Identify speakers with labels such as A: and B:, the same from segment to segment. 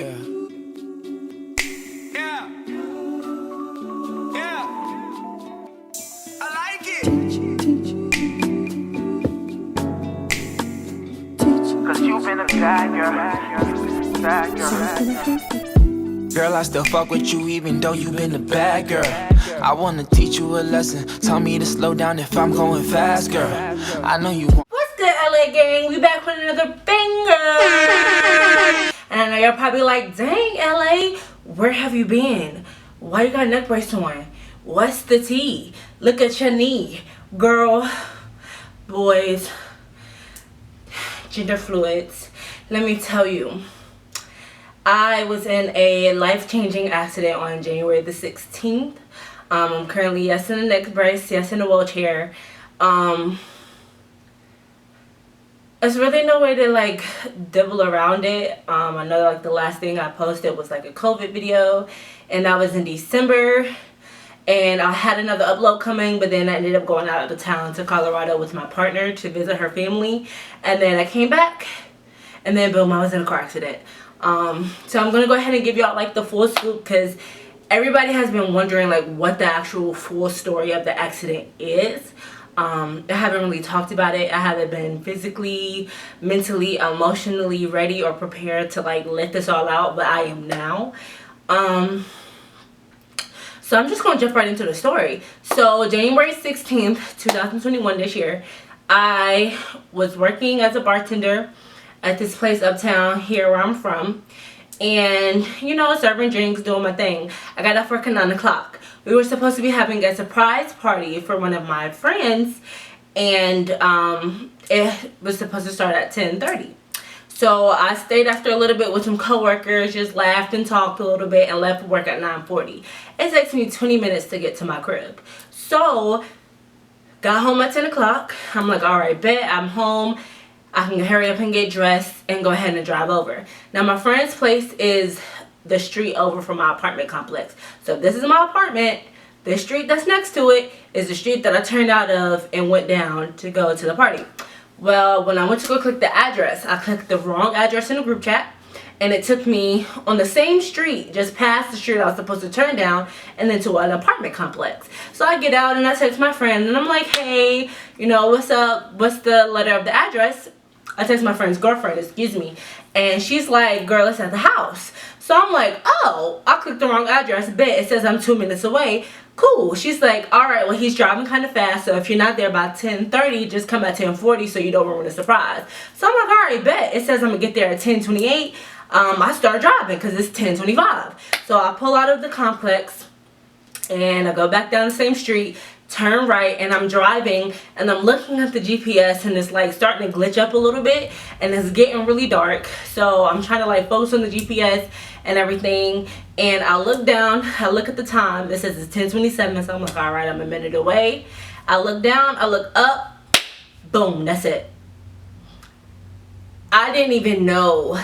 A: Yeah. Yeah. Yeah. I like it. Cause you've been a bad girl. Bad girl. Girl, I still fuck with you even though you been a bad girl. I wanna teach you a lesson. Tell me to slow down if I'm going fast, girl. I know you want.
B: What's good, LA gang? We back with another banger. And I know you're probably like, dang, LA, where have you been? Why you got a neck brace on? What's the tea? Look at your knee. Girl, boys, gender fluids. Let me tell you, I was in a life-changing accident on January the 16th. I'm currently, yes, in a neck brace, yes, in a wheelchair. There's really no way to like dibble around it. I know like the last thing I posted was like a COVID video, and that was in December. And I had another upload coming, but then I ended up going out of the town to Colorado with my partner to visit her family. And then I came back, and then boom, I was in a car accident. So I'm gonna go ahead and give y'all like the full scoop, because everybody has been wondering like what the actual full story of the accident is. I haven't really talked about it. I haven't been physically, mentally, emotionally ready or prepared to like let this all out, but I am now. So I'm just gonna jump right into the story. So January 16th, 2021, this year, I was working as a bartender at this place uptown here where I'm from, and you know, serving drinks, doing my thing. I got off work at 9 o'clock. We were supposed to be having a surprise party for one of my friends, and it was supposed to start at 10:30. So I stayed after a little bit with some coworkers, just laughed and talked a little bit, and left work at 9:40. It takes me 20 minutes to get to my crib. So got home at 10 o'clock. I'm like, all right, bet, I'm home. I can hurry up and get dressed and go ahead and drive over. Now my friend's place is the street over from my apartment complex. So this is my apartment. The street that's next to it is the street that I turned out of and went down to go to the party. Well, when I went to go click the address, I clicked the wrong address in the group chat, and it took me on the same street, just past the street I was supposed to turn down, and then to an apartment complex. So I get out and I text my friend, and I'm like, hey, you know, what's up? What's the letter of the address? I text my friend's girlfriend, excuse me, and she's like, girl, it's at the house. So I'm like, oh, I clicked the wrong address, bet, it says I'm 2 minutes away. Cool. She's like, all right, well, he's driving kind of fast, so if you're not there by 10:30, just come at 10:40 so you don't ruin the surprise. So I'm like, all right, bet, it says I'm gonna get there at 10:28. I start driving because it's 10:25. So I pull out of the complex and I go back down the same street, turn right, and I'm driving, and I'm looking at the GPS, and it's like starting to glitch up a little bit, and it's getting really dark. So I'm trying to like focus on the GPS and everything, and I look down, I look at the time, it says it's 10:27, so I'm like, all right, I'm a minute away. I look down, I look up, boom, that's it. I didn't even know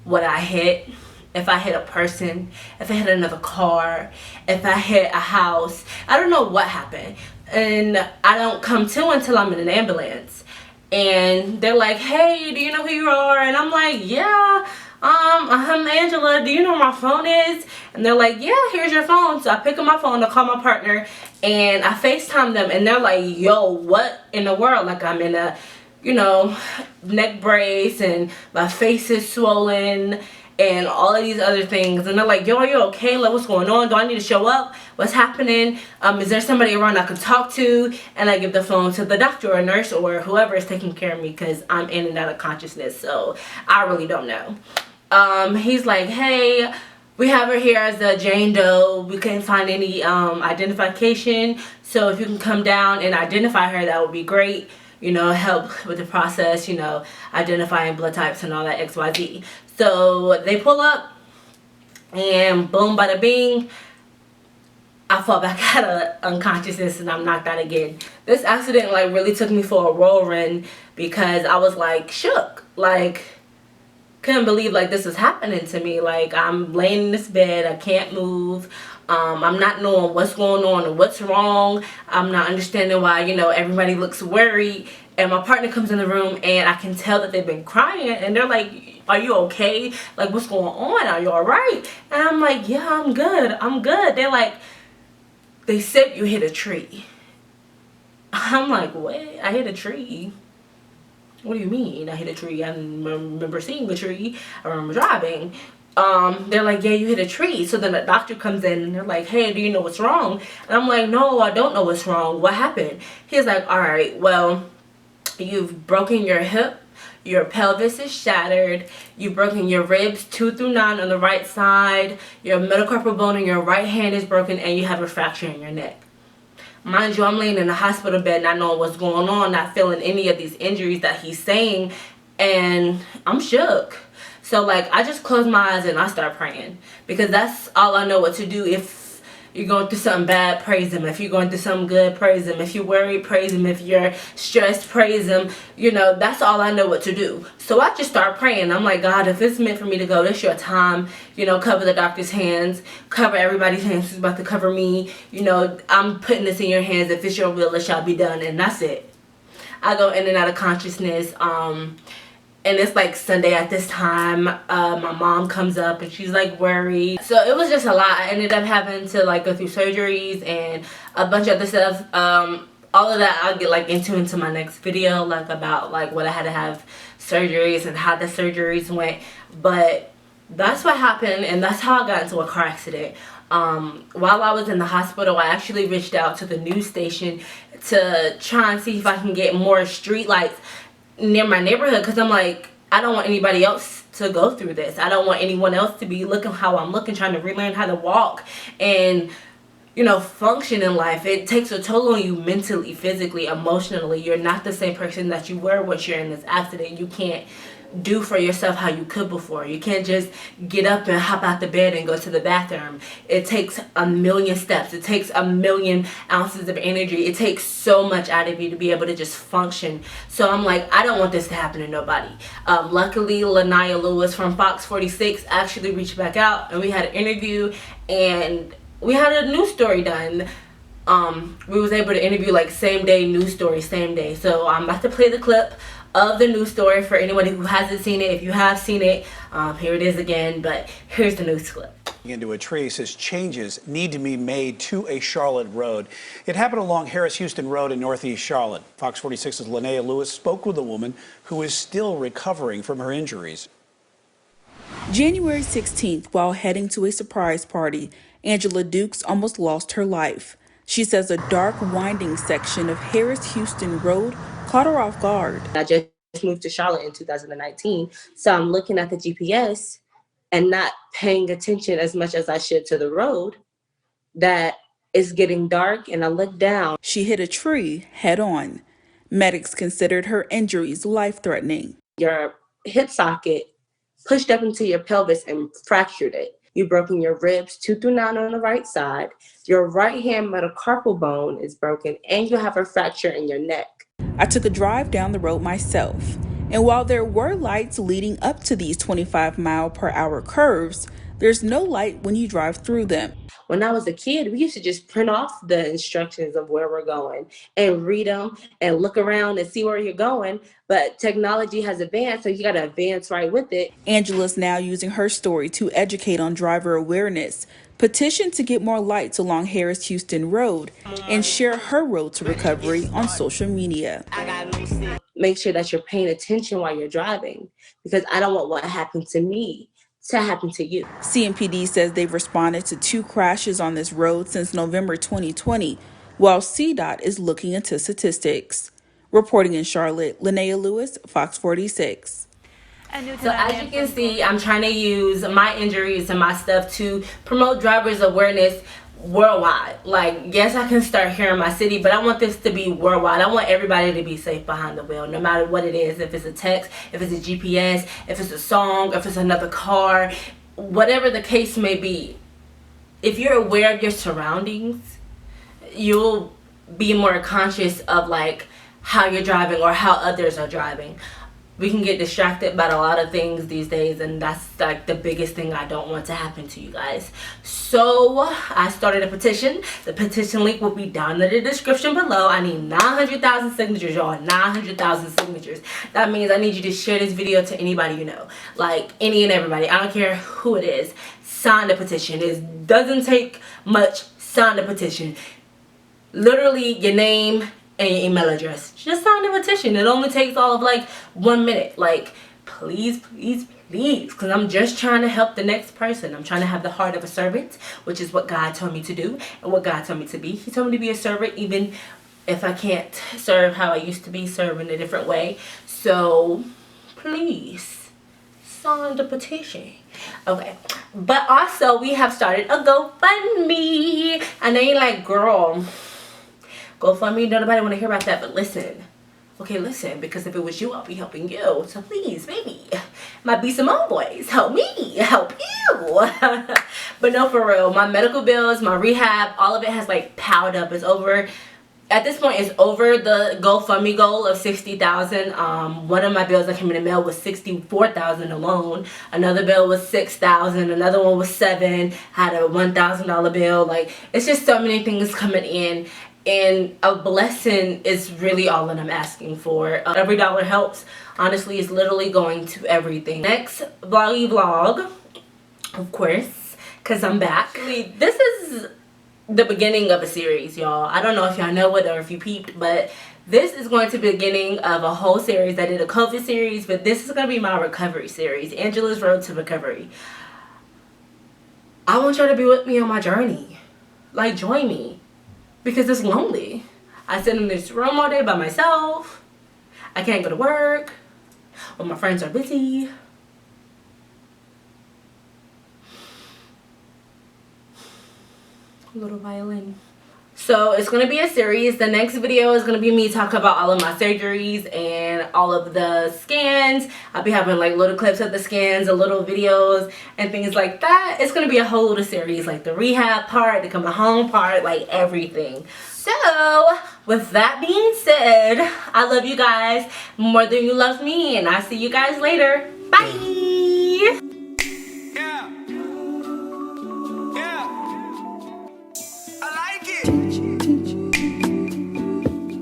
B: what I hit. If I hit a person, if I hit another car, if I hit a house, I don't know what happened. And I don't come to until I'm in an ambulance. And they're like, hey, do you know who you are? And I'm like, yeah, I'm Angela. Do you know where my phone is? And they're like, yeah, here's your phone. So I pick up my phone to call my partner, and I FaceTime them, and they're like, yo, what in the world? Like, I'm in a, you know, neck brace, and my face is swollen, and all of these other things. And they're like, yo, are you okay? Like, what's going on? Do I need to show up? What's happening? Is there somebody around I could talk to? And I give the phone to the doctor or nurse or whoever is taking care of me, because I'm in and out of consciousness, so I really don't know. He's like, hey, we have her here as a Jane Doe. We couldn't find any identification, so if you can come down and identify her, that would be great. You know, help with the process, you know, identifying blood types and all that XYZ. So they pull up, and boom, bada bing, I fall back out of unconsciousness, and I'm knocked out again. This accident like really took me for a whirlwind, because I was like shook, like couldn't believe like this was happening to me. Like, I'm laying in this bed, I can't move. I'm not knowing what's going on or what's wrong. I'm not understanding why, you know, everybody looks worried. And my partner comes in the room, and I can tell that they've been crying, and they're like, are you okay? Like, what's going on? Are you all right? And I'm like, yeah, I'm good. They're like, they said you hit a tree. I'm like, what? I hit a tree? What do you mean I hit a tree? I remember seeing the tree. I remember driving. They're like, yeah, you hit a tree. So then the doctor comes in and they're like, hey, do you know what's wrong? And I'm like, no, I don't know what's wrong. What happened? He's like, all right, well, you've broken your hip. Your pelvis is shattered. You've broken your ribs 2 through 9 on the right side. Your metacarpal bone in your right hand is broken, and you have a fracture in your neck. Mind you, I'm laying in the hospital bed not knowing what's going on, not feeling any of these injuries that he's saying, and I'm shook. So like, I just close my eyes and I start praying, because that's all I know what to do. If you're going through something bad, praise him. If you're going through something good, praise him. If you're worried, praise him. If you're stressed, praise him. You know, that's all I know what to do. So I just start praying. I'm like, God, if it's meant for me to go, this your time. You know, cover the doctor's hands, cover everybody's hands who's about to cover me. You know, I'm putting this in your hands. If it's your will, it shall be done. And that's it. I go in and out of consciousness. And it's like Sunday at this time. My mom comes up and she's like worried. So it was just a lot. I ended up having to like go through surgeries and a bunch of other stuff. All of that I'll get like into my next video, like about like what I had to have surgeries and how the surgeries went. But that's what happened, and that's how I got into a car accident. While I was in the hospital, I actually reached out to the news station to try and see if I can get more street lights near my neighborhood, because I'm like, I don't want anybody else to go through this. I don't want anyone else to be looking how I'm looking, trying to relearn how to walk and, you know, function in life. It takes a toll on you mentally, physically, emotionally. You're not the same person that you were once you're in this accident. You can't do for yourself how you could before. You can't just get up and hop out the bed and go to the bathroom. It takes a million steps. It takes a million ounces of energy. It takes so much out of you to be able to just function. So I'm like, I don't want this to happen to nobody. Luckily, Lanaya Lewis from Fox 46 actually reached back out, and we had an interview, and we had a news story done. We was able to interview like same day news story, same day. So I'm about to play the clip of the news story for anyone who hasn't seen it. If you have seen it, here it is again, but here's the news clip.
C: Into a tree says changes need to be made to a Charlotte road. It happened along Harris-Houston Road in Northeast Charlotte. Fox 46's Lanaya Lewis spoke with a woman who is still recovering from her injuries.
D: January 16th, while heading to a surprise party, Angela Dukes almost lost her life. She says a dark, winding section of Harris-Houston Road caught her off guard.
B: I just moved to Charlotte in 2019, so I'm looking at the GPS and not paying attention as much as I should to the road, that it's getting dark, and I look down.
D: She hit a tree head on. Medics considered her injuries life-threatening.
B: Your hip socket pushed up into your pelvis and fractured it. You've broken your ribs 2 through 9 on the right side. Your right hand metacarpal bone is broken, and you have a fracture in your neck.
D: I took a drive down the road myself, and while there were lights leading up to these 25-mile-per-hour curves, there's no light when you drive through them.
B: When I was a kid, we used to just print off the instructions of where we're going and read them and look around and see where you're going. But technology has advanced, so you got to advance right with it.
D: Angela's now using her story to educate on driver awareness, petition to get more lights along Harris-Houston Road, and share her road to recovery on social media.
B: Make sure that you're paying attention while you're driving, because I don't want what happened to me to happen to you.
D: CMPD says they've responded to 2 crashes on this road since November 2020, while CDOT is looking into statistics. Reporting in Charlotte, Lanaya Lewis, Fox 46.
B: So as you can see, I'm trying to use my injuries and my stuff to promote drivers' awareness worldwide. Like, yes, I can start here in my city, but I want this to be worldwide. I want everybody to be safe behind the wheel, no matter what it is. If it's a text, if it's a GPS, if it's a song, if it's another car, whatever the case may be. If you're aware of your surroundings, you'll be more conscious of like how you're driving or how others are driving. we can get distracted by a lot of things these days, and that's like the biggest thing I don't want to happen to you guys. So I started a petition. The petition link will be down in the description below. I need 900,000 signatures, y'all. 900,000 signatures. That means I need you to share this video to anybody you know, like any and everybody. I don't care who it is. Sign the petition. It doesn't take much. Sign the petition. Literally your name and your email address. Just sign the petition. It only takes all of like 1 minute. Like, please, please, please, because I'm just trying to help the next person. I'm trying to have the heart of a servant, which is what God told me to do and what God told me to be. He told me to be a servant even if I can't serve how I used to be, serve in a different way. So please sign the petition. Okay, but also we have started a GoFundMe. I know you're like, girl, GoFundMe, nobody want to hear about that, but listen. Okay, listen, because if it was you, I'll be helping you. So please, baby, might be some old boys. Help me, help you. But no, for real, my medical bills, my rehab, all of it has like piled up. It's over, at this point, it's over the GoFundMe goal of 60,000. One of my bills that came in the mail was 64,000 alone. Another bill was 6,000. Another one was 7. Had a $1,000 bill. Like, it's just so many things coming in. And a blessing is really all that I'm asking for. Every dollar helps. Honestly, it's literally going to everything. Next vlog, of course, because I'm back. This is the beginning of a series, y'all. I don't know if y'all know it or if you peeped, but this is going to be the beginning of a whole series. I did a COVID series, but this is going to be my recovery series. Angela's Road to Recovery. I want y'all to be with me on my journey. Like, join me. Because it's lonely. I sit in this room all day by myself. I can't go to work. Or my friends are busy. A little violin. So it's going to be a series. The next video is going to be me talking about all of my surgeries and all of the scans. I'll be having like little clips of the scans, little videos and things like that. It's going to be a whole little series, like the rehab part, the coming home part, like everything. So with that being said, I love you guys more than you love me, and I'll see you guys later. Bye.